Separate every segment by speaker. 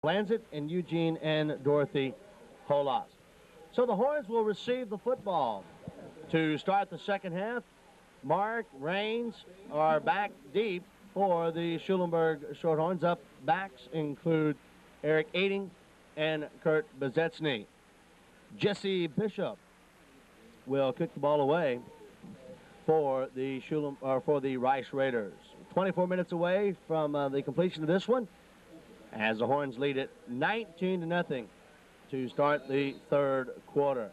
Speaker 1: Lancet and Eugene and Dorothy Holas. So the Horns will receive the football to start the second half. Mark, Raines are back deep for the Schulenburg Shorthorns. Up backs include Eric Aiding and Kurt Bezetsny. Jesse Bishop will kick the ball away for the Rice Raiders. 24 minutes away from the completion of this one, as the Horns lead it 19-0 to start the third quarter.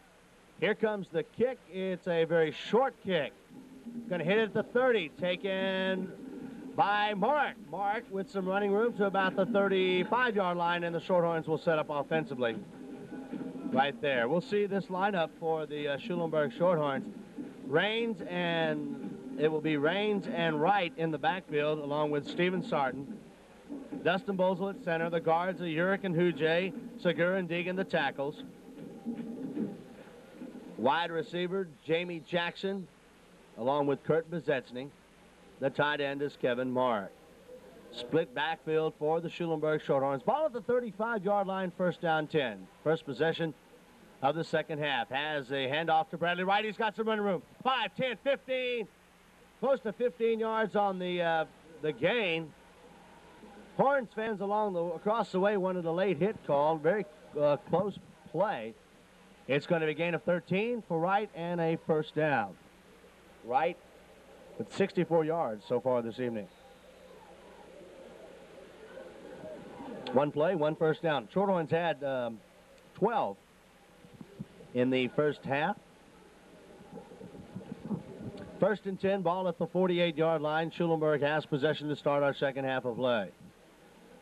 Speaker 1: Here comes the kick. It's a very short kick. Going to hit it at the 30, taken by Mark. Mark with some running room to about the 35-yard line, and the Shorthorns will set up offensively right there. We'll see this lineup for the Schulenburg Shorthorns. It will be Raines and Wright in the backfield, along with Steven Sarton. Dustin Bozel at center. The guards are Uric and Hujay, Segura and Deegan, the tackles. Wide receiver, Jamie Jackson, along with Kurt Bezetsny. The tight end is Kevin Mark. Split backfield for the Schulenburg Shorthorns. Ball at the 35-yard line, first down 10. First possession of the second half. Has a handoff to Bradley Wright. He's got some running room. 5, 10, 15. Close to 15 yards on the gain. Horns fans across the way wanted a late hit call. Very close play. It's going to be a gain of 13 for Wright and a first down. Wright with 64 yards so far this evening. One play, one first down. Shorthorns had 12 in the first half. First and 10, ball at the 48-yard line. Schulenburg has possession to start our second half of play.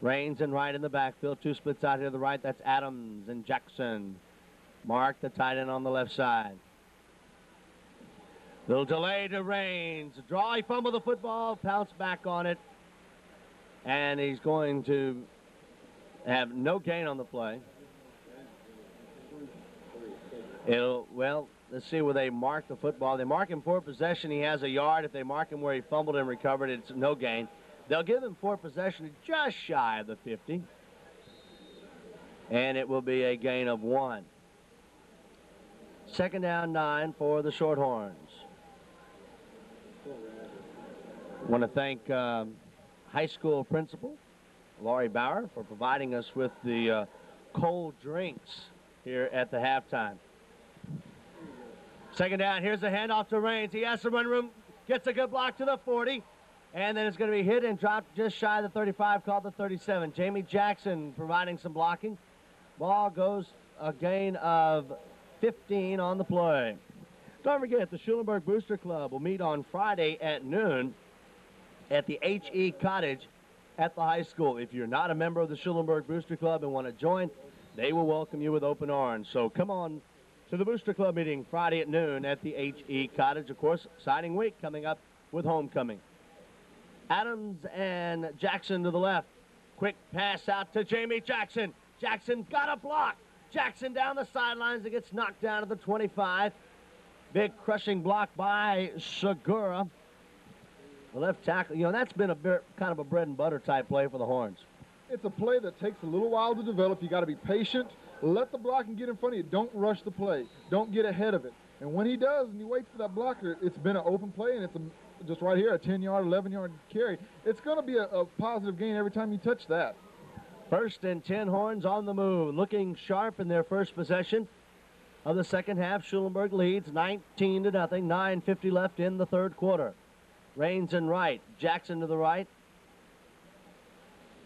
Speaker 1: Raines and Wright in the backfield. Two splits out here to the right. That's Adams and Jackson. Mark, the tight end, on the left side. Little delay to Raines. Draw, he fumbled the football, pounce back on it. And he's going to have no gain on the play. Let's see where they mark the football. They mark him for possession. He has a yard. If they mark him where he fumbled and recovered, it's no gain. They'll give him for possession just shy of the 50. And it will be a gain of 1. Second down 9 for the Shorthorns. I want to thank high school principal Laurie Bauer for providing us with the cold drinks here at the halftime. Second down, here's the handoff to Raines. He has some run room, gets a good block to the 40, and then it's going to be hit and dropped just shy of the 35, called the 37. Jamie Jackson providing some blocking. Ball goes a gain of 15 on the play. Don't forget, the Schulenburg Booster Club will meet on Friday at noon at the H.E. Cottage at the high school. If you're not a member of the Schulenburg Booster Club and want to join, they will welcome you with open arms. So come on to the Booster Club meeting Friday at noon at the H.E. Cottage. Of course, signing week coming up with homecoming. Adams and Jackson to the left. Quick pass out to Jamie Jackson. Jackson got a block. Jackson down the sidelines. It gets knocked down to the 25. Big crushing block by Segura. The left tackle, that's been a bit, kind of a bread and butter type play for the Horns.
Speaker 2: It's a play that takes a little while to develop. You got to be patient. Let the blocking get in front of you. Don't rush the play. Don't get ahead of it. And when he does, and you wait for that blocker, it's been an open play, and it's just right here, a 10-yard, 11-yard carry. It's going to be a positive gain every time you touch that.
Speaker 1: First and 10, Horns on the move, looking sharp in their first possession of the second half. Schulenburg leads 19-0, 9:50 left in the third quarter. Raines and Wright, Jackson to the right.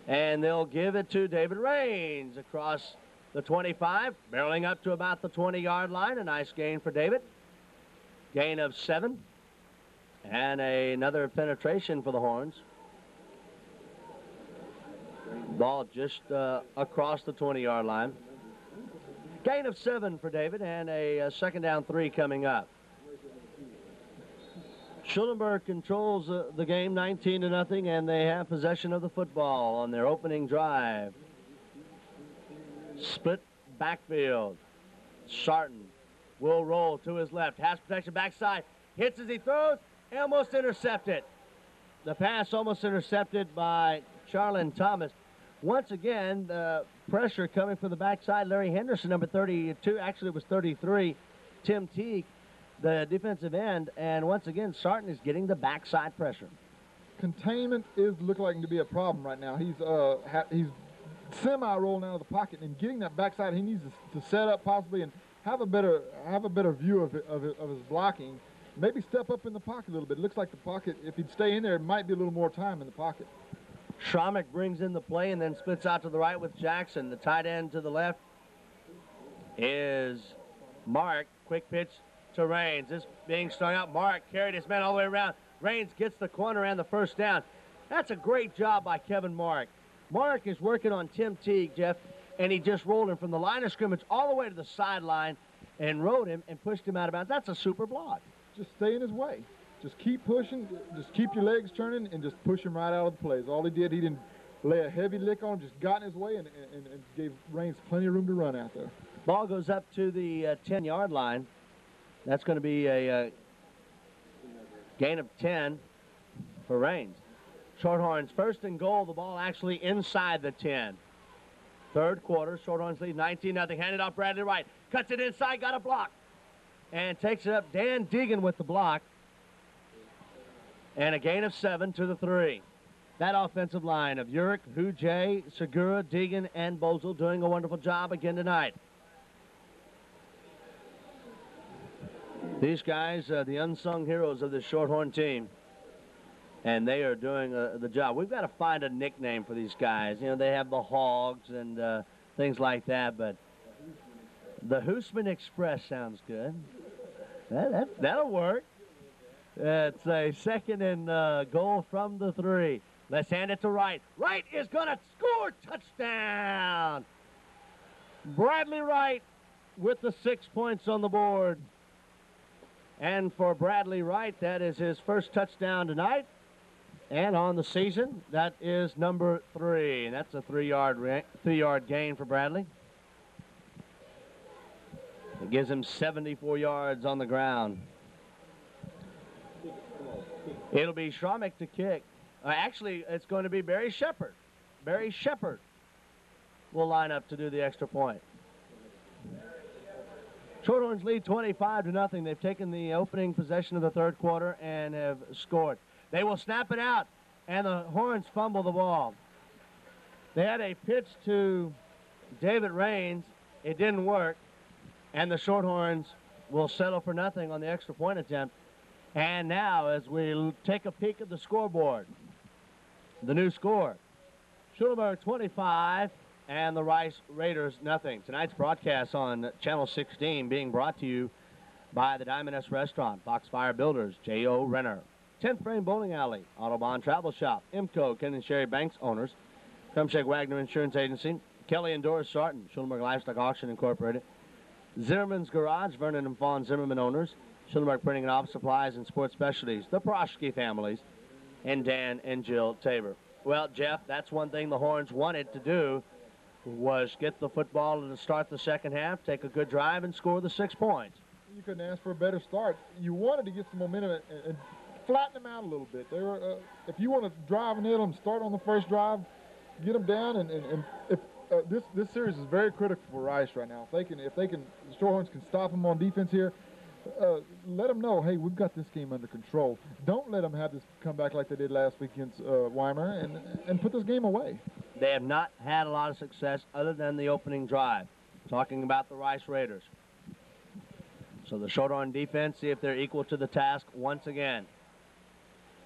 Speaker 1: And they'll give it to David Raines across the 25, barreling up to about the 20-yard line. A nice gain for David. Gain of 7. And another penetration for the Horns. Ball just across the 20-yard line. Gain of 7 for David, and a second down 3 coming up. Schulenburg controls the game 19-0, and they have possession of the football on their opening drive. Split backfield. Sarton will roll to his left. Has protection backside. Hits as he throws. Almost intercepted. The pass almost intercepted by Charlin Thomas. Once again, pressure coming from the backside. Larry Henderson, number 32, actually it was 33, Tim Teague, the defensive end. And once again, Sarton is getting the backside pressure.
Speaker 2: Containment is looking like to be a problem right now. He's semi-rolling out of the pocket and getting that backside. He needs to set up possibly and have a better view of his blocking. Maybe step up in the pocket a little bit. It looks like the pocket, if he'd stay in there, it might be a little more time in the pocket.
Speaker 1: Schromick brings in the play and then splits out to the right with Jackson. The tight end to the left is Mark. Quick pitch to Raines. This being strung out. Mark carried his man all the way around. Raines gets the corner and the first down. That's a great job by Kevin Mark. Mark is working on Tim Teague, Jeff, and he just rolled him from the line of scrimmage all the way to the sideline and rode him and pushed him out of bounds. That's a super block.
Speaker 2: Just stay in his way. Just keep pushing. Just keep your legs turning and just push him right out of the plays. All he did, he didn't lay a heavy lick on him, just got in his way and gave Raines plenty of room to run out there.
Speaker 1: Ball goes up to the 10-yard line. That's going to be a gain of 10 for Raines. Shorthorns first and goal. The ball actually inside the 10. Third quarter, Shorthorns lead 19-0. Handed off Bradley Wright. Cuts it inside, got a block. And takes it up. Dan Deegan with the block. And a gain of 7 to the 3. That offensive line of Urick, Hujae, Segura, Deegan, and Bozel doing a wonderful job again tonight. These guys are the unsung heroes of the Shorthorn team. And they are doing the job. We've got to find a nickname for these guys. You know, they have the Hogs and things like that, but the Hoosman Express sounds good. That'll work. It's a second and goal from the 3. Let's hand it to Wright. Wright is going to score. Touchdown. Bradley Wright with the 6 points on the board. And for Bradley Wright, that is his first touchdown tonight. And on the season, that is number 3. And that's a 3-yard gain for Bradley. It gives him 74 yards on the ground. It'll be Schromick to kick. Actually, it's going to be Barry Shepard. Barry Shepard will line up to do the extra point. Shorthorns lead 25-0. They've taken the opening possession of the third quarter and have scored. They will snap it out, and the Horns fumble the ball. They had a pitch to David Raines. It didn't work, and the Shorthorns will settle for nothing on the extra point attempt. And now, as we take a peek at the scoreboard, the new score, Schulenburg 25 and the Rice Raiders nothing. Tonight's broadcast on Channel 16 being brought to you by the Diamond S Restaurant, Foxfire Builders, J.O. Renner, 10th Frame Bowling Alley, Autobahn Travel Shop, IMCO, Ken and Sherry Banks owners, Krumshek Wagner Insurance Agency, Kelly and Doris Sarton, Schulenburg Livestock Auction Incorporated, Zimmerman's Garage, Vernon and Fawn Zimmerman owners, Schulenburg Printing and Office Supplies and Sports Specialties, the Proschke families, and Dan and Jill Tabor. Well, Jeff, that's one thing the Horns wanted to do, was get the football to start the second half, take a good drive, and score the 6 points.
Speaker 2: You couldn't ask for a better start. You wanted to get some momentum and flatten them out a little bit. They were, if you want to drive and hit them, start on the first drive, get them down, and if this series is very critical for Rice right now. If they can, the Shorthorns can stop them on defense here. Let them know, hey, we've got this game under control. Don't let them have this comeback like they did last week against Weimar and put this game away.
Speaker 1: They have not had a lot of success other than the opening drive. Talking about the Rice Raiders. So the Shorthorn defense, see if they're equal to the task once again.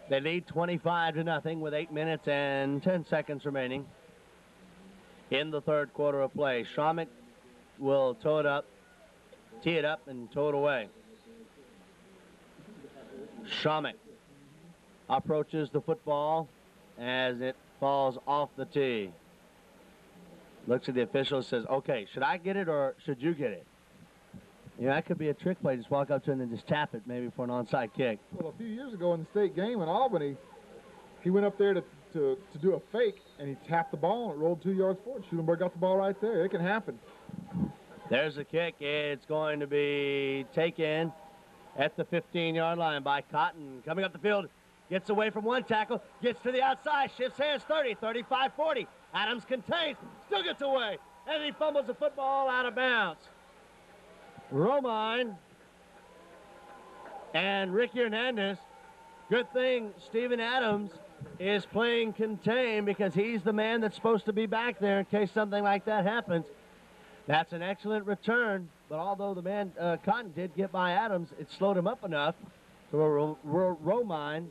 Speaker 1: They lead 25-0 with 8 minutes and 10 seconds remaining in the third quarter of play. Schromick will tee it up, and tow it away. Schromick approaches the football as it falls off the tee. Looks at the official and says, okay, should I get it or should you get it? Yeah, that could be a trick play. Just walk up to him and just tap it maybe for an onside kick.
Speaker 2: Well, a few years ago in the state game in Albany, he went up there to do a fake, and he tapped the ball, and it rolled 2 yards forward. Schulenburg got the ball right there. It can happen.
Speaker 1: There's a kick. It's going to be taken at the 15-yard line by Cotton. Coming up the field, gets away from one tackle, gets to the outside, shifts hands 30, 35, 40. Adams contains, still gets away. and he fumbles the football out of bounds. Romine and Ricky Hernandez. Good thing Steven Adams is playing contain because he's the man that's supposed to be back there in case something like that happens. That's an excellent return, but although the man, Cotton, did get by Adams, it slowed him up enough so Romine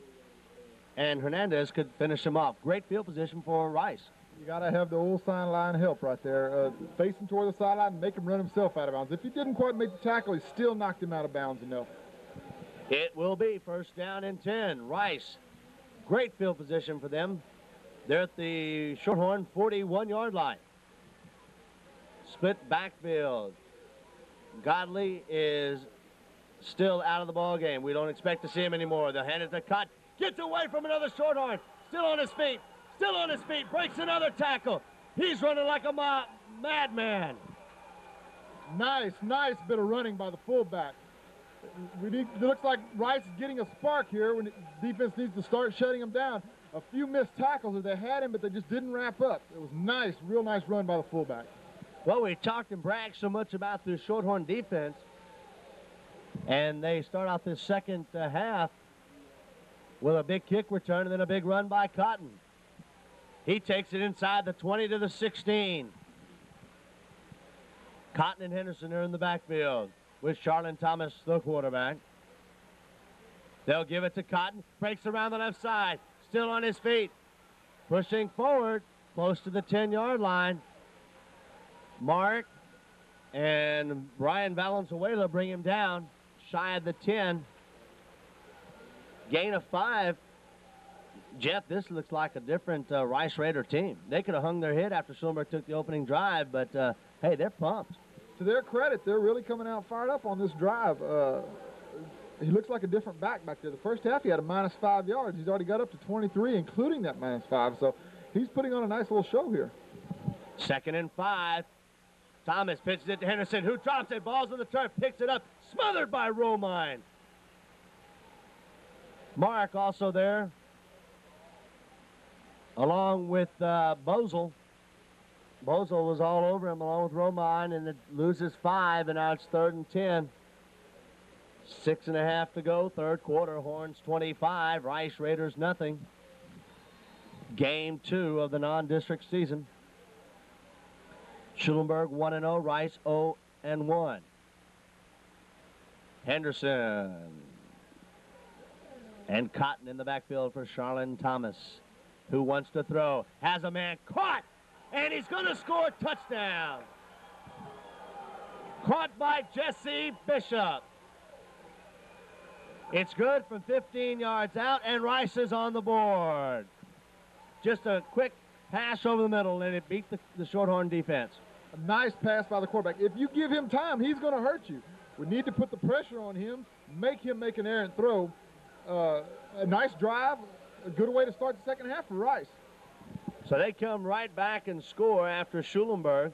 Speaker 1: and Hernandez could finish him off. Great field position for Rice.
Speaker 2: You got to have the old sideline help right there. Face him toward the sideline and make him run himself out of bounds. If he didn't quite make the tackle, he still knocked him out of bounds enough.
Speaker 1: It will be first down and 10. Rice, great field position for them. They're at the Shorthorn 41-yard line. Split backfield. Godley is still out of the ball game. We don't expect to see him anymore. They'll hand it to Cott. Gets away from another Shorthorn. Still on his feet. Still on his feet. Breaks another tackle. He's running like a madman.
Speaker 2: Nice bit of running by the fullback. It looks like Rice is getting a spark here when the defense needs to start shutting him down. A few missed tackles that they had him, but they just didn't wrap up. It was nice, real nice run by the fullback.
Speaker 1: Well, we talked and bragged so much about the Shorthorn defense, and they start out this second half with a big kick return and then a big run by Cotton. He takes it inside the 20 to the 16. Cotton and Henderson are in the backfield with Charlon Thomas, the quarterback. They'll give it to Cotton. Breaks around the left side. Still on his feet. Pushing forward, close to the 10-yard line. Mark and Brian Valenzuela bring him down, shy of the 10. Gain of 5. Jeff, this looks like a different Rice Raider team. They could have hung their head after Schulenburg took the opening drive, but, hey, they're pumped.
Speaker 2: To their credit, they're really coming out fired up on this drive. He looks like a different back there. The first half, he had a -5 yards. He's already got up to 23, including that -5, so he's putting on a nice little show here.
Speaker 1: 2nd and 5. Thomas pitches it to Henderson, who drops it. Ball's on the turf, picks it up, smothered by Romine. Mark also there, along with Bozel. Bozel was all over him along with Romine, and it loses 5, and now it's 3rd and 10. 6.5 to go, third quarter. Horns 25, Rice Raiders nothing. Game 2 of the non-district season. Schulenburg 1-0, Rice 0-1. Henderson and Cotton in the backfield for Charlon Thomas, who wants to throw. Has a man caught, and he's going to score a touchdown. Caught by Jesse Bishop. It's good from 15 yards out, and Rice is on the board. Just a quick pass over the middle, and it beat the Shorthorn defense.
Speaker 2: A nice pass by the quarterback. If you give him time, he's going to hurt you. We need to put the pressure on him, make him make an errant throw. A nice drive, a good way to start the second half for Rice.
Speaker 1: So they come right back and score after Schulenburg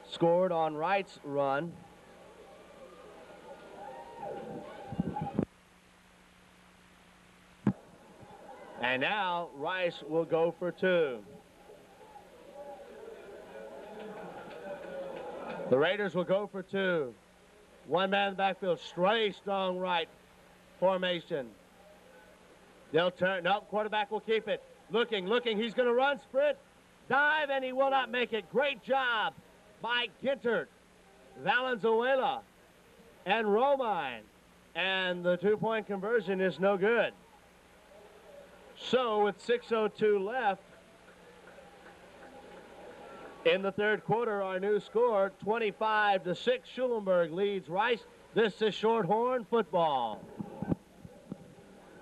Speaker 1: scored on Wright's run. And now Rice will go for 2. The Raiders will go for 2. One man in the backfield, strong right formation. They'll turn, no, quarterback will keep it. Looking, he's going to run, sprint, dive, and he will not make it. Great job by Gintert, Valenzuela, and Romine. And the 2-point conversion is no good. So with 6:02 left in the third quarter, our new score, 25-6, Schulenburg leads Rice. This is Shorthorn football.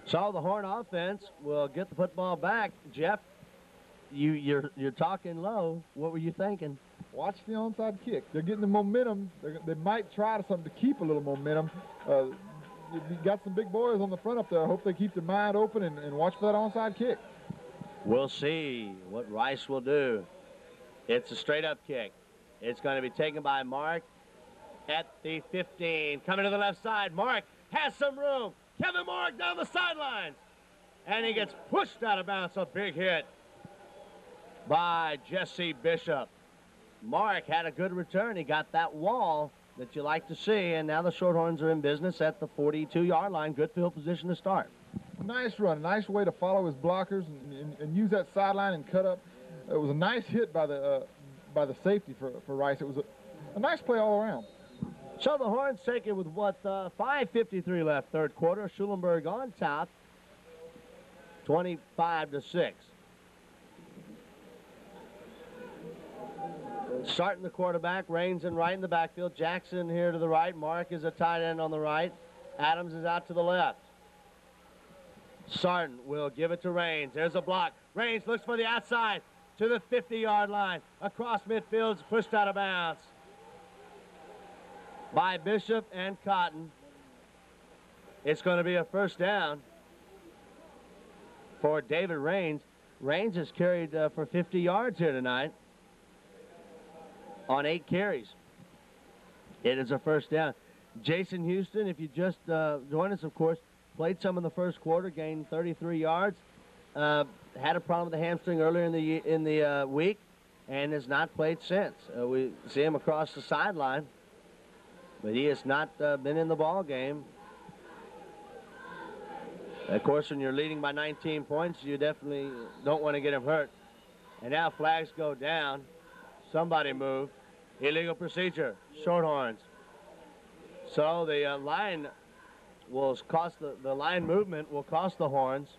Speaker 1: So the Horn offense will get the football back. Jeff, you're talking low. What were you thinking?
Speaker 2: Watch the onside kick. They're getting the momentum. They might try something to keep a little momentum. You've got some big boys on the front up there. I hope they keep their mind open and watch for that onside kick.
Speaker 1: We'll see what Rice will do. It's a straight-up kick. It's going to be taken by Mark at the 15. Coming to the left side. Mark has some room. Kevin Mark down the sidelines. And he gets pushed out of bounds. A big hit by Jesse Bishop. Mark had a good return. He got that wall that you like to see, and now the Shorthorns are in business at the 42-yard line. Good field position to start.
Speaker 2: Nice run, nice way to follow his blockers and use that sideline and cut up. It was a nice hit by the safety for Rice. It was a nice play all around.
Speaker 1: So the Horns take it with what, 5:53 left, third quarter. Schulenburg on top, 25-6. Starting the quarterback, Raines and right in the backfield. Jackson here to the right. Mark is a tight end on the right. Adams is out to the left. Sarton will give it to Raines. There's a block. Raines looks for the outside to the 50-yard line. Across midfield, pushed out of bounds by Bishop and Cotton. It's going to be a first down for David Raines. Raines has carried for 50 yards here tonight on 8 carries. It is a first down. Jason Houston, if you just joined us, of course, played some in the first quarter, gained 33 yards. Had a problem with the hamstring earlier in the week, and has not played since. We see him across the sideline, but he has not been in the ball game. Of course, when you're leading by 19 points, you definitely don't want to get him hurt. And now flags go down. Somebody moved. Illegal procedure. Shorthorns. So the line will cost the line movement will cost the Horns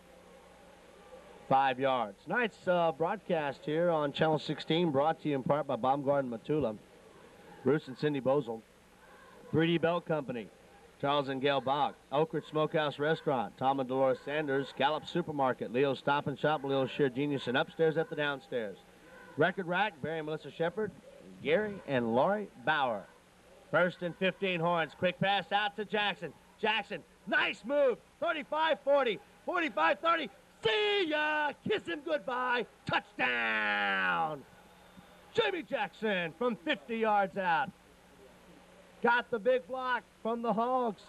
Speaker 1: 5 yards. Tonight's broadcast here on Channel 16, brought to you in part by Baumgarten Matula, Bruce and Cindy Bozel, 3D Belt Company, Charles and Gail Bach, Oak Ridge Smokehouse Restaurant, Tom and Dolores Sanders, Gallup Supermarket, Leo's Stop and Shop, Leo's Sheer Genius, and upstairs at the downstairs. Record Rack, Barry and Melissa Shepard, Gary and Laurie Bauer. First and 15 Horns. Quick pass out to Jackson. Jackson, nice move. 35-40, 45-30. See ya! Kiss him goodbye. Touchdown! Jamie Jackson from 50 yards out. Got the big block from the Hogs.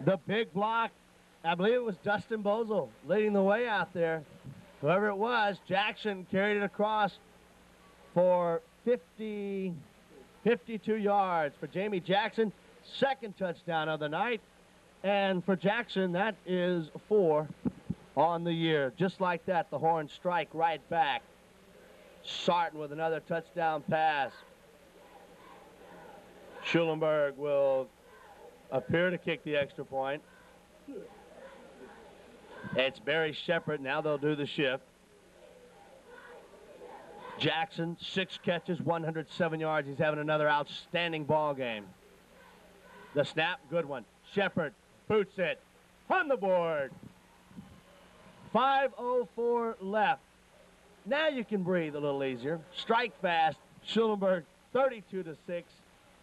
Speaker 1: The big block, I believe it was Dustin Bozel leading the way out there. Whoever it was, Jackson carried it across for 52 yards for Jamie Jackson. Second touchdown of the night. And for Jackson, that is 4 on the year. Just like that, the Horns strike right back. Sarton with another touchdown pass. Schulenburg will appear to kick the extra point. It's Barry Shepard. Now they'll do the shift. Jackson, 6 catches, 107 yards. He's having another outstanding ball game. The snap, good one. Shepard boots it on the board. 5:04 left. Now you can breathe a little easier. Strike fast. Schulenburg 32-6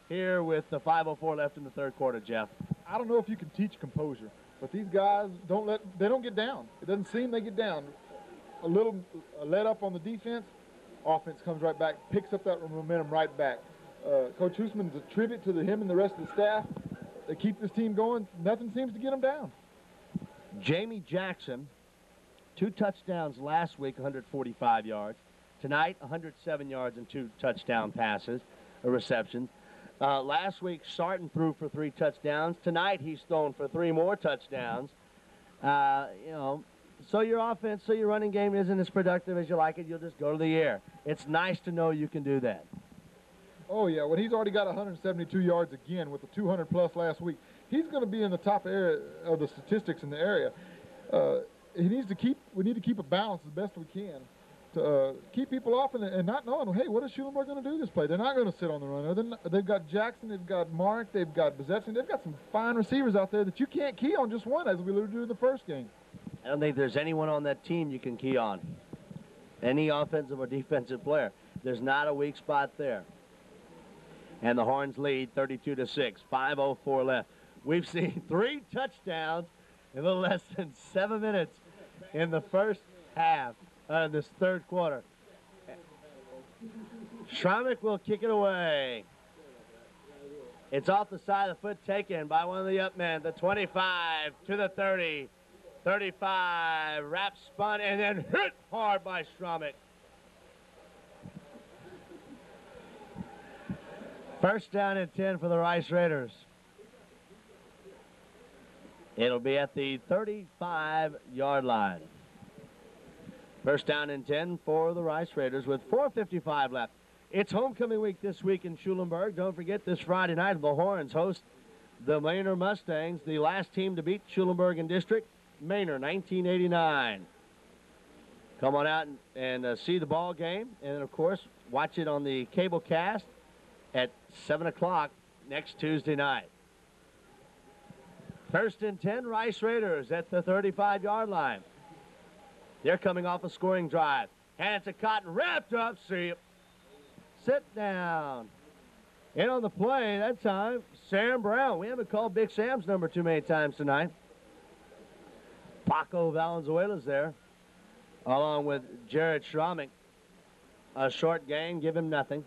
Speaker 1: here with the 5:04 left in the third quarter, Jeff.
Speaker 2: I don't know if you can teach composure, but these guys they don't get down. It doesn't seem they get down. A let up on the defense, offense comes right back, picks up that momentum right back. Coach Hoosman's a tribute to him and the rest of the staff. They keep this team going. Nothing seems to get them down.
Speaker 1: Jamie Jackson, 2 touchdowns last week, 145 yards. Tonight, 107 yards and 2 touchdown passes, receptions. Last week, Sarton threw for 3 touchdowns. Tonight, he's thrown for 3 more touchdowns. So your offense, so your running game isn't as productive as you like it. You'll just go to the air. It's nice to know you can do that.
Speaker 2: Oh, yeah. When he's already got 172 yards again with the 200-plus last week, he's going to be in the top area of the statistics in the area. We need to keep a balance as best we can to keep people off and not knowing, hey, what is Schulenburg going to do this play? They're not going to sit on the run. They've got Jackson, they've got Mark, they've got Bezetson. They've got some fine receivers out there that you can't key on just one, as we alluded to in the first game.
Speaker 1: I don't think there's anyone on that team you can key on. Any offensive or defensive player. There's not a weak spot there. And the Horns lead 32-6, 5:04 left. We've seen 3 touchdowns in a little less than 7 minutes in the first half of this third quarter. Schrammick will kick it away. It's off the side of the foot, taken by one of the up men. The 25 to the 30. 35, wrap spun, and then hit hard by Schrammick. First down and 10 for the Rice Raiders. It'll be at the 35-yard line. First down and 10 for the Rice Raiders with 4:55 left. It's homecoming week this week in Schulenburg. Don't forget this Friday night, the Horns host the Manor Mustangs, the last team to beat Schulenburg in district, Manor, 1989. Come on out and see the ball game, and of course, watch it on the cable cast at 7 o'clock next Tuesday night. First and 10, Rice Raiders at the 35-yard line. They're coming off a scoring drive. Hands to Cotton, wrapped up, see it. Sit down. In on the play that time, Sam Brown. We haven't called Big Sam's number too many times tonight. Paco Valenzuela's there, along with Jared Schromick. A short gain, give him nothing.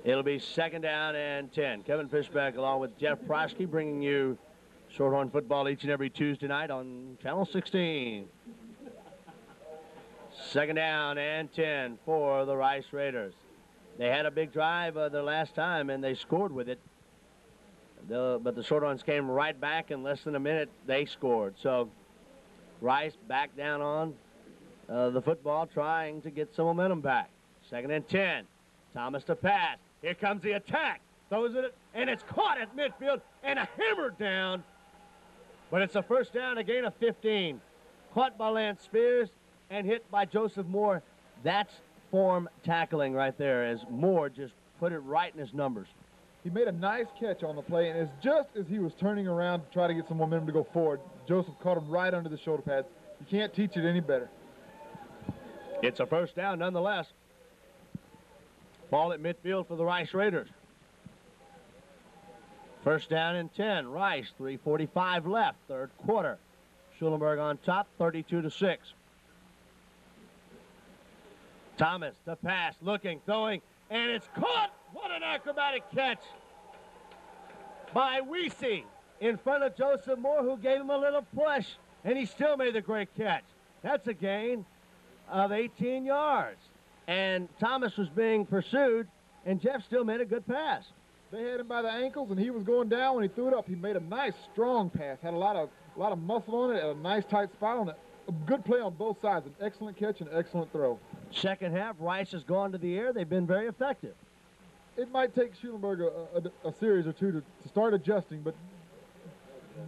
Speaker 1: It'll be second down and 10. Kevin Fishback along with Jeff Prosky bringing you Shorthorn football each and every Tuesday night on Channel 16. Second down and 10 for the Rice Raiders. They had a big drive their last time, and they scored with it. But the Shorthorns came right back. In less than a minute, they scored. So Rice back down on the football, trying to get some momentum back. Second and 10. Thomas to pass. Here comes the attack. Throws it, and it's caught at midfield and hammered down. But it's a first down, a gain of 15. Caught by Lance Spears and hit by Joseph Moore. That's form tackling right there, as Moore just put it right in his numbers.
Speaker 2: He made a nice catch on the play, and it's just as he was turning around to try to get some momentum to go forward, Joseph caught him right under the shoulder pads. You can't teach it any better.
Speaker 1: It's a first down nonetheless. Ball at midfield for the Rice Raiders. First down and 10. Rice, 3:45 left, third quarter. Schulenburg on top, 32-6. Thomas to pass, looking, throwing, and it's caught. What an acrobatic catch by Weesey in front of Joseph Moore, who gave him a little push, and he still made the great catch. That's a gain of 18 yards. And Thomas was being pursued, and Jeff still made a good pass.
Speaker 2: They had him by the ankles, and he was going down. When he threw it up, he made a nice, strong pass. Had a lot of muscle on it, and a nice, tight spot on it. A good play on both sides. An excellent catch and excellent throw.
Speaker 1: Second half, Rice has gone to the air. They've been very effective.
Speaker 2: It might take Schulenburg a series or two to start adjusting, but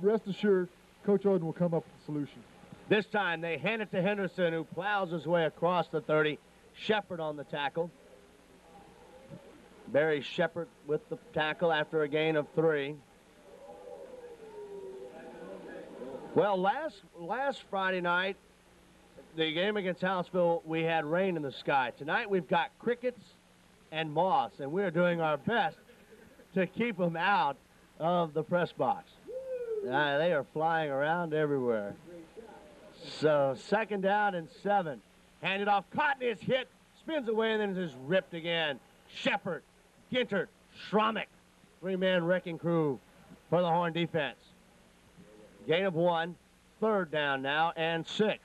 Speaker 2: rest assured, Coach Oden will come up with a solution.
Speaker 1: This time, they hand it to Henderson, who plows his way across the 30. Shepard on the tackle. Barry Shepard with the tackle after a gain of 3. Well, last Friday night, the game against Hallettsville, we had rain in the sky. Tonight we've got crickets and moths, and we're doing our best to keep them out of the press box. They are flying around everywhere. So second down and 7. Handed off. Cotton is hit. Spins away and then is ripped again. Shepard, Gintert, Schromick. 3-man wrecking crew for the Horn defense. Gain of 1. Third down now and 6.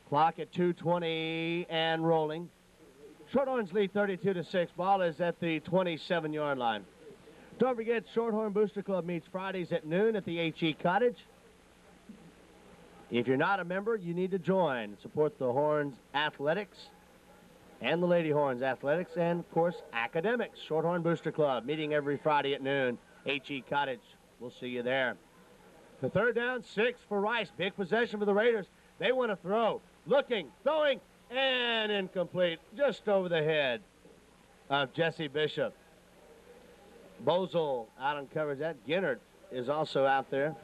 Speaker 1: Clock at 2:20 and rolling. Shorthorns lead 32-6. Ball is at the 27-yard line. Don't forget, Shorthorn Booster Club meets Fridays at noon at the HE Cottage. If you're not a member, you need to join. Support the Horns athletics and the Lady Horns athletics and, of course, academics. Shorthorn Booster Club meeting every Friday at noon. HE Cottage. We'll see you there. The third down, 6 for Rice. Big possession for the Raiders. They want to throw. Looking, throwing, and incomplete. Just over the head of Jesse Bishop. Bozel out on coverage. That Ginnert is also out there.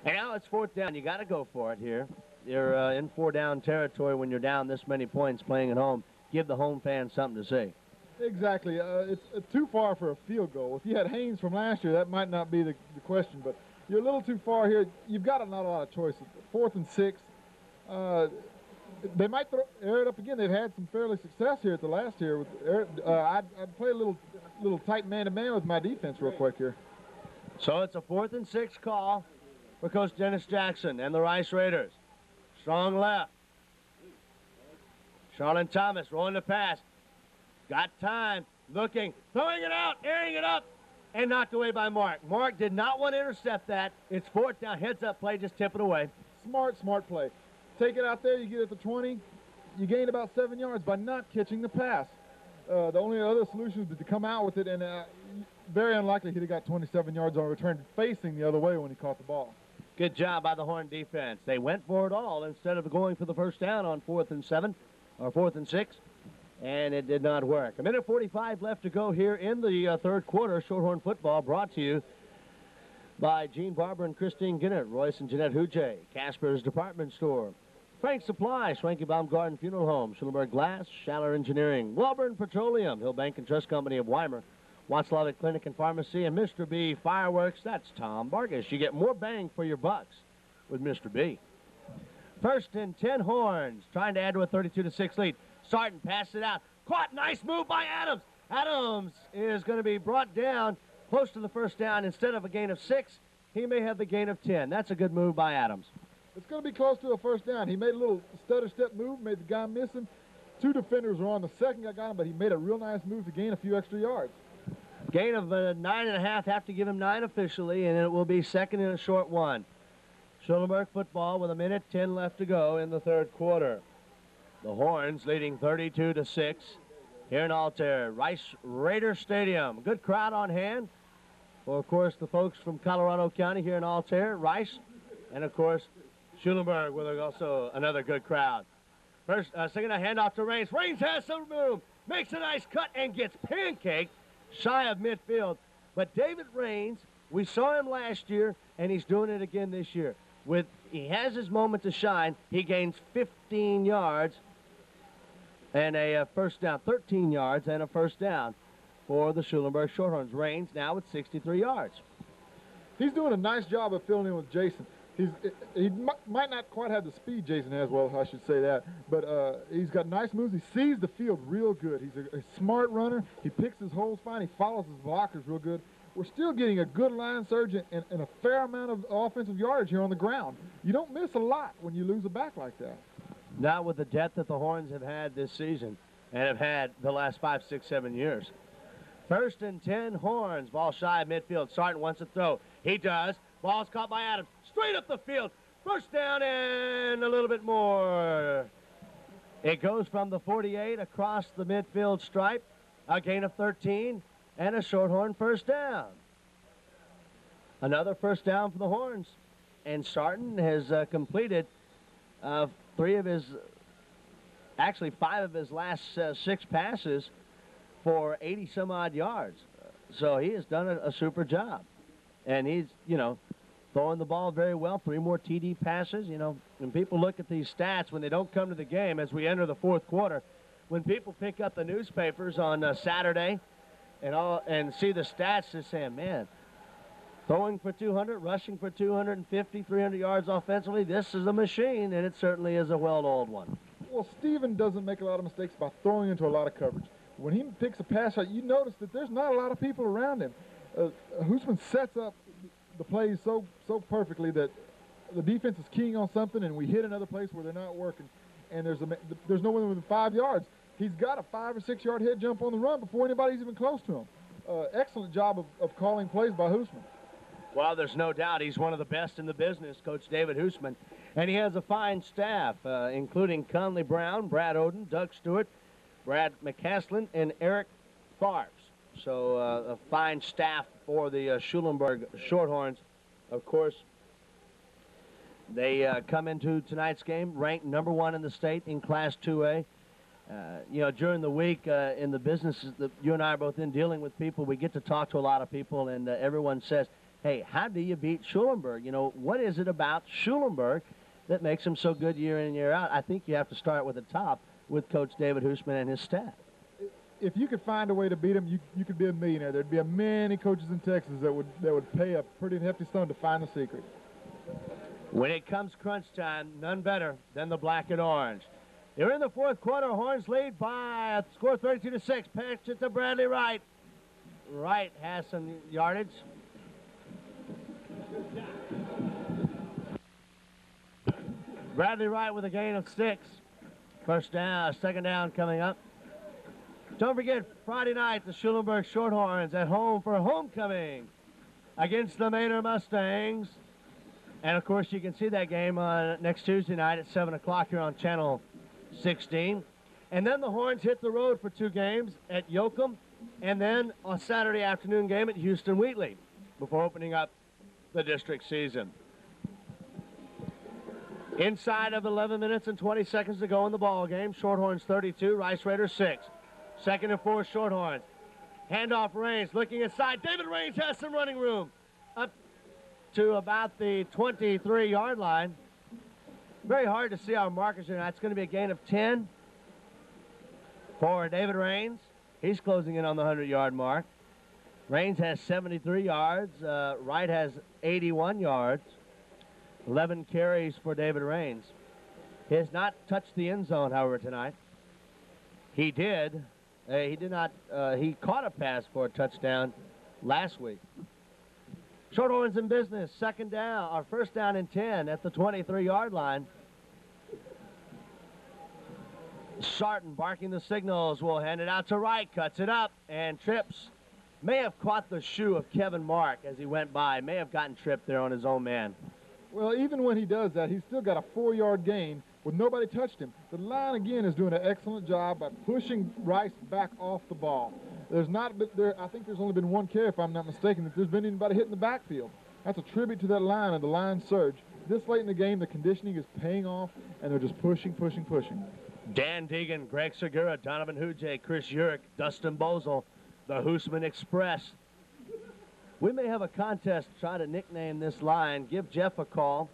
Speaker 1: And now it's fourth down. You got to go for it here. You're in 4-down territory when you're down this many points playing at home. Give the home fans something to say.
Speaker 2: Exactly. It's too far for a field goal. If you had Haynes from last year, that might not be the question, but you're a little too far here. You've got not a lot of choices. 4th and 6. They might air it up again. They've had some fairly success here at the last year. I'd play a little tight man-to-man with my defense real quick here.
Speaker 1: So it's a 4th and 6 call for Coach Dennis Jackson and the Rice Raiders. Strong left. Charlon Thomas rolling the pass. Got time. looking, throwing it out, airing it up, and knocked away by Mark. Mark did not want to intercept that. It's fourth down, heads-up play, just tip it away.
Speaker 2: Smart play. Take it out there, you get it to 20. You gain about 7 yards by not catching the pass. The only other solution is to come out with it, and very unlikely he'd have got 27 yards on return facing the other way when he caught the ball.
Speaker 1: Good job by the Horn defense. They went for it all instead of going for the first down on 4th and 7 or 4th and 6, and it did not work. A minute 45 left to go here in the third quarter. Shorthorn football brought to you by Gene Barber and Christine Ginnert, Royce and Jeanette Huge, Casper's Department Store, Frank Supply, Schwenke Baumgarten Funeral Home, Schulenburg Glass, Schaller Engineering, Welborn Petroleum, Hill Bank and Trust Company of Weimar, Watzlawick Clinic and Pharmacy, and Mr. B Fireworks. That's Tom Vargas. You get more bang for your bucks with Mr. B. First and 10 Horns, trying to add to a 32-6 lead. Sarton passed it out. Caught, nice move by Adams. Adams is going to be brought down close to the first down. Instead of a gain of 6, he may have the gain of 10. That's a good move by Adams.
Speaker 2: It's going to be close to a first down. He made a little stutter step move, made the guy miss him. 2 defenders were on. The second guy got him, but he made a real nice move to gain a few extra yards.
Speaker 1: Gain of 9.5, have to give him 9 officially, and it will be second and a short one. Schulenburg football with a minute 10 left to go in the third quarter. The Horns leading 32-6 here in Altair, Rice Raider Stadium. Good crowd on hand for, of course, the folks from Colorado County here in Altair, Rice, and, of course, Schulenburg with also another good crowd. First, second, a handoff to Raines. Raines has some room, makes a nice cut, and gets pancaked shy of midfield. But David Raines, we saw him last year, and he's doing it again this year. He has his moment to shine. He gains 15 yards and a first down, 13 yards and a first down for the Schulenburg Shorthorns. Raines now with 63 yards.
Speaker 2: He's doing a nice job of filling in with Jason. He might not quite have the speed Jason has, well, I should say that, but he's got nice moves. He sees the field real good. He's a smart runner. He picks his holes fine. He follows his blockers real good. We're still getting a good line surge and a fair amount of offensive yardage here on the ground. You don't miss a lot when you lose a back like that.
Speaker 1: Not with the depth that the Horns have had this season and have had the last 5, 6, 7 years. First and 10 Horns. Ball shy of midfield. Sarton wants to throw. He does. Ball's caught by Adams. Straight up the field. First down and a little bit more. It goes from the 48 across the midfield stripe. A gain of 13 and a Shorthorn first down. Another first down for the Horns. And Sarton has completed 5 of his last 6 passes for 80-some-odd yards. So he has done a super job. And he's, throwing the ball very well. 3 more TD passes. When people look at these stats, when they don't come to the game as we enter the fourth quarter, when people pick up the newspapers on Saturday and see the stats, they're saying, man, throwing for 200, rushing for 250, 300 yards offensively, this is a machine, and it certainly is a well-oiled one.
Speaker 2: Well, Steven doesn't make a lot of mistakes by throwing into a lot of coverage. When he picks a pass out, you notice that there's not a lot of people around him. Hoosman sets up the plays so perfectly that the defense is keying on something, and we hit another place where they're not working, and there's no one within 5 yards. He's got a 5 or 6 yard head jump on the run before anybody's even close to him. Excellent job of calling plays by Hoosman.
Speaker 1: Well, there's no doubt he's one of the best in the business, Coach David Hoosman, and he has a fine staff, including Conley Brown, Brad Oden, Doug Stewart, Brad McCaslin, and Eric Favre. So a fine staff for the Schulenburg Shorthorns. Of course, they come into tonight's game ranked number 1 in the state in Class 2A. During the week in the businesses that you and I are both in dealing with people, we get to talk to a lot of people, and everyone says, hey, how do you beat Schulenburg? What is it about Schulenburg that makes them so good year in and year out? I think you have to start with the top with Coach David Hoosman and his staff.
Speaker 2: If you could find a way to beat him, you could be a millionaire. There'd be many coaches in Texas that would pay a pretty hefty sum to find the secret.
Speaker 1: When it comes crunch time, none better than the black and orange. They're in the fourth quarter. Horns lead by a score 32-6. Pitch it to Bradley Wright. Wright has some yardage. Bradley Wright with a gain of 6. First down, second down coming up. Don't forget, Friday night, the Schulenburg Shorthorns at home for homecoming against the Manor Mustangs. And, of course, you can see that game next Tuesday night at 7 o'clock here on Channel 16. And then the Horns hit the road for 2 games at Yoakum and then a Saturday afternoon game at Houston-Wheatley before opening up the district season. Inside of 11 minutes and 20 seconds to go in the ball game. Shorthorns 32, Rice Raiders 6. 2nd and 4 Shorthorns. Handoff Raines looking inside. David Raines has some running room up to about the 23-yard line. Very hard to see our markers here. It's going to be a gain of 10 for David Raines. He's closing in on the 100-yard mark. Raines has 73 yards. Wright has 81 yards. 11 carries for David Raines. He has not touched the end zone, however, tonight. He did. He caught a pass for a touchdown last week. Shorthorns in business. First down and 10 at the 23-yard line. Sarton barking the signals. Will hand it out to Wright. Cuts it up and trips. May have caught the shoe of Kevin Mark as he went by. May have gotten tripped there on his own man.
Speaker 2: Well, even when he does that, he's still got a 4-yard gain with nobody touched him. The line, again, is doing an excellent job by pushing Rice back off the ball. I think there's only been 1 carry, if I'm not mistaken, that there's been anybody hitting the backfield. That's a tribute to that line and the line surge. This late in the game, the conditioning is paying off, and they're just pushing.
Speaker 1: Dan Deegan, Greg Segura, Donovan Hujae, Chris Urich, Dustin Bozel, the Hoosman Express. We may have a contest to try to nickname this line. Give Jeff a call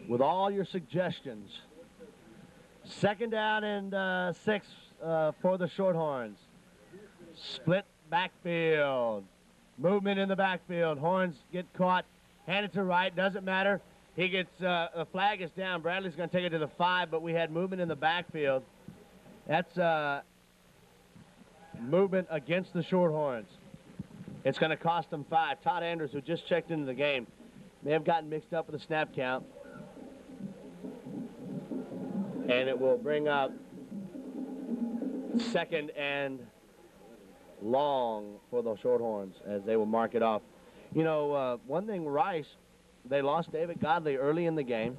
Speaker 1: with all your suggestions. 2nd down and 6 for the Shorthorns. Split backfield. Movement in the backfield. Horns get caught. Handed to Wright. Doesn't matter. He gets, the flag is down. Bradley's going to take it to the 5, but we had movement in the backfield. That's movement against the Shorthorns. It's going to cost them 5. Todd Andrews, who just checked into the game, may have gotten mixed up with the snap count. And it will bring up 2nd and long for the Shorthorns as they will mark it off. You know, one thing, Rice, they lost David Godley early in the game.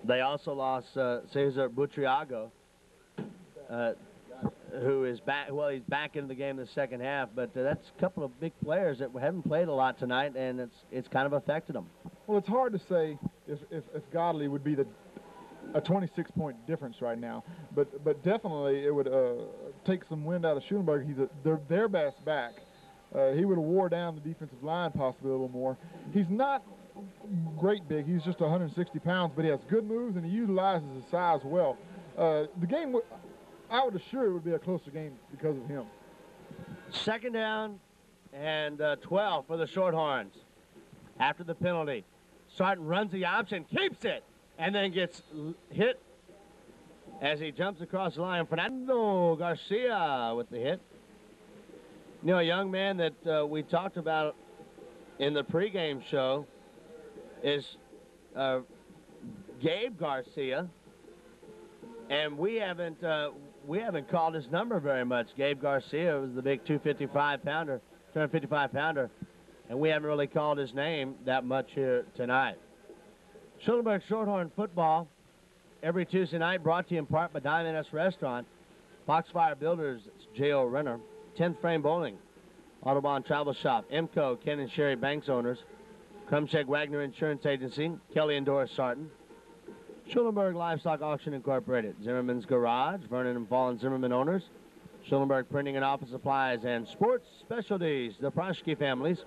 Speaker 1: They also lost Cesar Butriago, who is back. Well, he's back into the game in the second half, but that's a couple of big players that haven't played a lot tonight, and it's kind of affected them.
Speaker 2: Well, it's hard to say if Godley would be a 26-point difference right now, but definitely it would take some wind out of Schulenburg. He's their best back. He would have wore down the defensive line possibly a little more. He's not great big. He's just 160 pounds, but he has good moves, and he utilizes his size well. The game, I would assure it would be a closer game because of him.
Speaker 1: 2nd down and 12 for the Shorthorns. After the penalty, Sarton runs the option, keeps it, and then gets hit as he jumps across the line. Fernando Garcia with the hit. You know, a young man that we talked about in the pregame show is Gabe Garcia, and we haven't called his number very much. Gabe Garcia was the big 255-pounder, and we haven't really called his name that much here tonight. Schulenburg Shorthorn football every Tuesday night, brought to you in part by Diamond S Restaurant, Foxfire Builders, it's J.O. Renner, 10th Frame Bowling, Audubon Travel Shop, MCO, Ken and Sherry Banks owners, Krumcheck Wagner Insurance Agency, Kelly and Doris Sarton, Schulenburg Livestock Auction Incorporated, Zimmerman's Garage, Vernon and Fallen Zimmerman owners, Schulenburg Printing and Office Supplies, and Sports Specialties, the Proschke families,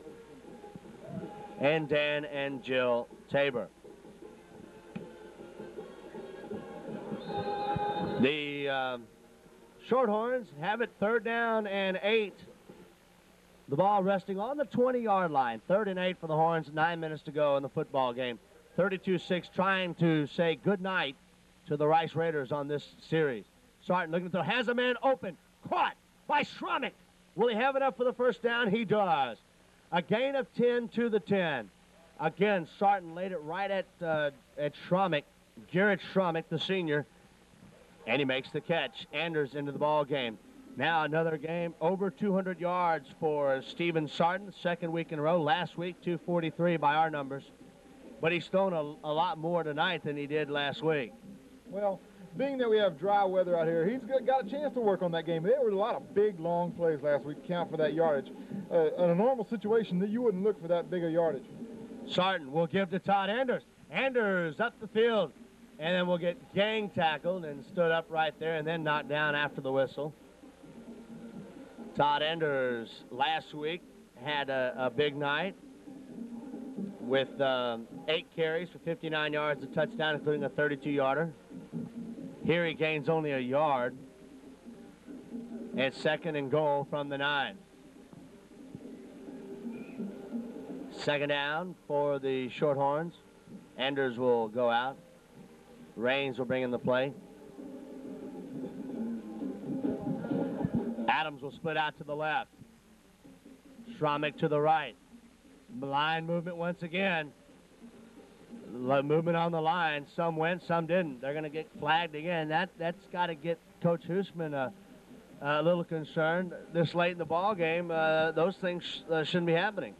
Speaker 1: and Dan and Jill Tabor. The Shorthorns have it 3rd down and 8. The ball resting on the 20-yard line. 3rd and 8 for the Horns, 9 minutes to go in the football game. 32-6 trying to say good night to the Rice Raiders on this series. Sarton looking to throw, has a man open, caught by Schromick. Will he have enough for the first down? He does. A gain of 10 to the 10. Again, Sarton laid it right at Schromick, Garrett Schromick, the senior, and he makes the catch. Anders into the ball game. Now another game, over 200 yards for Steven Sarton, second week in a row. Last week, 243 by our numbers. But he's thrown a lot more tonight than he did last week.
Speaker 2: Well, being that we have dry weather out here, he's got a chance to work on that game. There were a lot of big, long plays last week to count for that yardage. In a normal situation, you wouldn't look for that big a yardage.
Speaker 1: Sarton will give to Todd Anders. Anders up the field. And then we'll get gang tackled and stood up right there and then knocked down after the whistle. Todd Anders last week had a big night with 8 carries for 59 yards, a touchdown, including a 32-yarder. Here he gains only a yard. It's second and goal from the 9. Second down for the Shorthorns. Anders will go out. Raines will bring in the play. Adams will split out to the left. Schromick to the right. Line movement once again. Movement on the line. Some went, some didn't. They're going to get flagged again. That's got to get Coach Hoosman a little concerned. This late in the ball game, those things shouldn't be happening.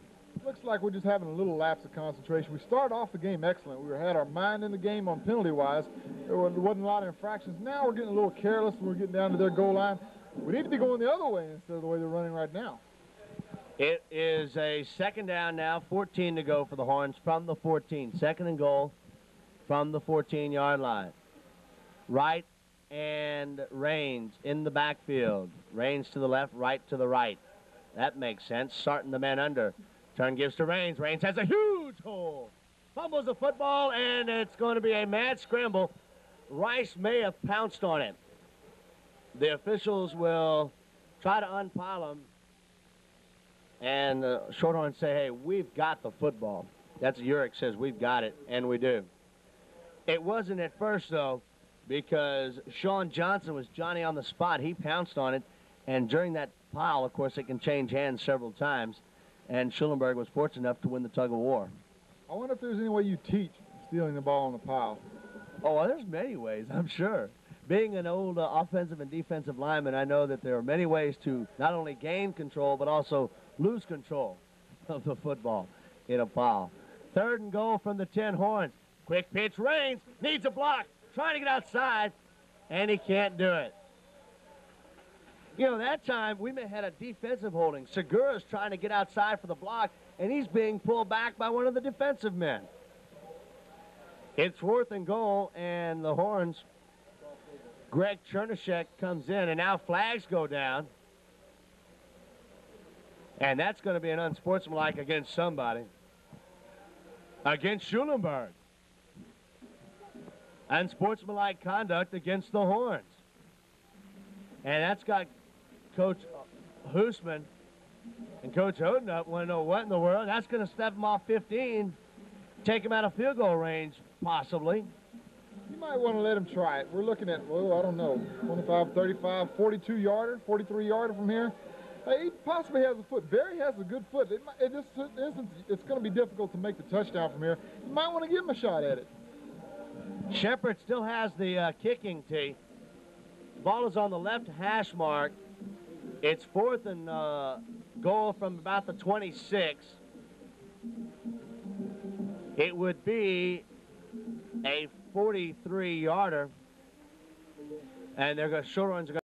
Speaker 2: Looks like we're just having a little lapse of concentration. We started off the game excellent. We had our mind in the game on penalty-wise. There wasn't a lot of infractions. Now we're getting a little careless when we're getting down to their goal line. We need to be going the other way instead of the way they're running right now.
Speaker 1: It is a second down now, 14 to go for the Horns from the 14. Second and goal from the 14-yard line. Wright and Raines in the backfield. Raines to the left, Wright to the right. That makes sense. Starting the man under. Turn gives to Raines. Raines has a huge hole. Fumbles the football, and it's going to be a mad scramble. Rice may have pounced on it. The officials will try to unpile him. And Shorthorns say, hey, we've got the football. That's Urick says we've got it, and we do. It wasn't at first, though, because Sean Johnson was Johnny on the spot. He pounced on it, and during that pile, of course, it can change hands several times. And Schulenburg was fortunate enough to win the tug of war.
Speaker 2: I wonder if there's any way you teach stealing the ball on the pile.
Speaker 1: Oh, well, there's many ways, I'm sure. Being an old offensive and defensive lineman, I know that there are many ways to not only gain control, but also lose control of the football in a pile. Third and goal from the 10 Horns. Quick pitch, Raines, needs a block, trying to get outside, and he can't do it. You know, that time we may have had a defensive holding. Segura's trying to get outside for the block, and he's being pulled back by one of the defensive men. It's 4th and goal, and the Horns, Greg Chernyshek comes in, and now flags go down. And that's going to be an unsportsmanlike against somebody. Against Schulenburg. Unsportsmanlike conduct against the Horns. And that's got Coach Hoosman and Coach Odenup want to know what in the world. That's going to step him off 15, take him out of field goal range, possibly.
Speaker 2: You might want to let him try it. We're looking at, well, I don't know, 25, 35, 42-yarder, 43-yarder from here. He possibly has a foot. Barry has a good foot. It's going to be difficult to make the touchdown from here. You might want to give him a shot at it.
Speaker 1: Shepard still has the kicking tee. Ball is on the left hash mark. It's 4th and goal from about the 26. It would be a 43-yarder. And they're going to, Shorthorns are going